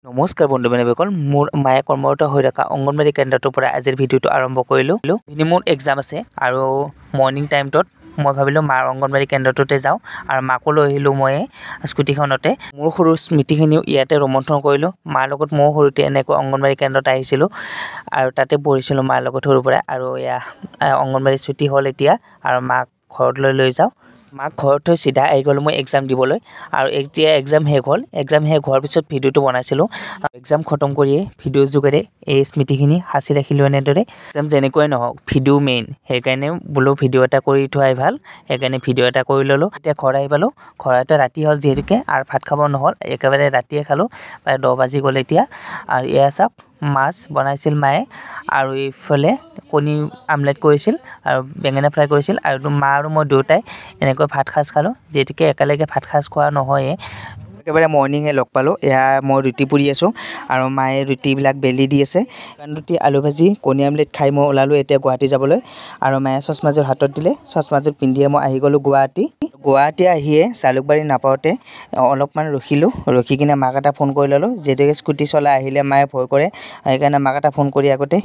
নমস্কাৰ বন্ধু বান্ধৱীসকল মোৰ মায়ে কৰ্মৰত হৈ থকা অংগনবাড়ী কেন্দ্ৰটোৰ পৰা আজিৰ ভিডিঅ'টো আৰম্ভ কৰিলোঁ। মোৰ এক্সাম আছে আৰু মৰ্ণিং টাইমটোত মই ভাবিলোঁ মাৰ অংগনবাড়ী কেন্দ্ৰটোতে যাওঁ আৰু মাকো লৈ আহিলোঁ মই স্কুটিখনতে। মোৰ সৰু স্মৃতিখিনিও ইয়াতে ৰোমন্থন কৰিলোঁ। মাৰ লগত ময়ো সৰুতে এনেকৈ অংগনবাড়ী কেন্দ্ৰত আহিছিলোঁ আৰু তাতে পঢ়িছিলোঁ মাৰ লগত সৰুৰ পৰা। আৰু এয়া অংগনবাড়ী ছুটি হ'ল এতিয়া আৰু মাক ঘৰলৈ লৈ যাওঁ। মাক ঘৰত থৈ চিধা আহি গ'লোঁ মই এক্সাম দিবলৈ আৰু এতিয়া এক্সাম শেষ হ'ল। এক্সাম শেষ হোৱাৰ পিছত ভিডিঅ'টো বনাইছিলোঁ। এক্সাম খতম কৰিয়ে ভিডিঅ'ৰ যোগেৰে এই স্মৃতিখিনি সাঁচি ৰাখিলোঁ এনেদৰে। এক্সাম যেনেকুৱাই নহওক ভিডিঅ' মেইন, সেইকাৰণে বোলো ভিডিঅ' এটা কৰি থোৱাই ভাল, সেইকাৰণে ভিডিঅ' এটা কৰি ল'লোঁ। এতিয়া ঘৰ আহি পালোঁ, ঘৰতে ৰাতি হ'ল যিহেতুকে আৰু ভাত খাব নহ'ল, একেবাৰে ৰাতিয়ে খালোঁ, প্ৰায় 10 বাজি গ'ল এতিয়া। আৰু এয়া চাওক মাছ বনাইছিল মায়ে আৰু এইফালে কণী আমলেট কৰিছিল আৰু বেঙেনা ফ্ৰাই কৰিছিল আৰু মা আৰু মই দুয়োটাই এনেকৈ ভাত সাজ খালোঁ, যিহেতুকে একেলগে ভাত সাজ খোৱা নহয়েই। একেবাৰে মৰ্ণিঙে লগ পালোঁ। এয়া মই ৰুটি পুৰি আছোঁ আৰু মায়ে ৰুটিবিলাক বেলি দি আছে। শুকান ৰুটি আলু ভাজি কণী আমলেট খাই মই ওলালোঁ এতিয়া গুৱাহাটী যাবলৈ আৰু মায়ে চশমাযোৰ হাতত দিলে। চশমাযোৰ পিন্ধিয়ে মই আহি গ'লোঁ গুৱাহাটী আহিয়ে জালুকবাৰী নাপাওঁতে অলপমান ৰখিলোঁ। ৰখি কিনে মাক এটা ফোন কৰি ল'লোঁ, যিহেতুকে স্কুটি চলাই আহিলে মায়ে ভয় কৰে, সেইকাৰণে মাক এটা ফোন কৰি আগতে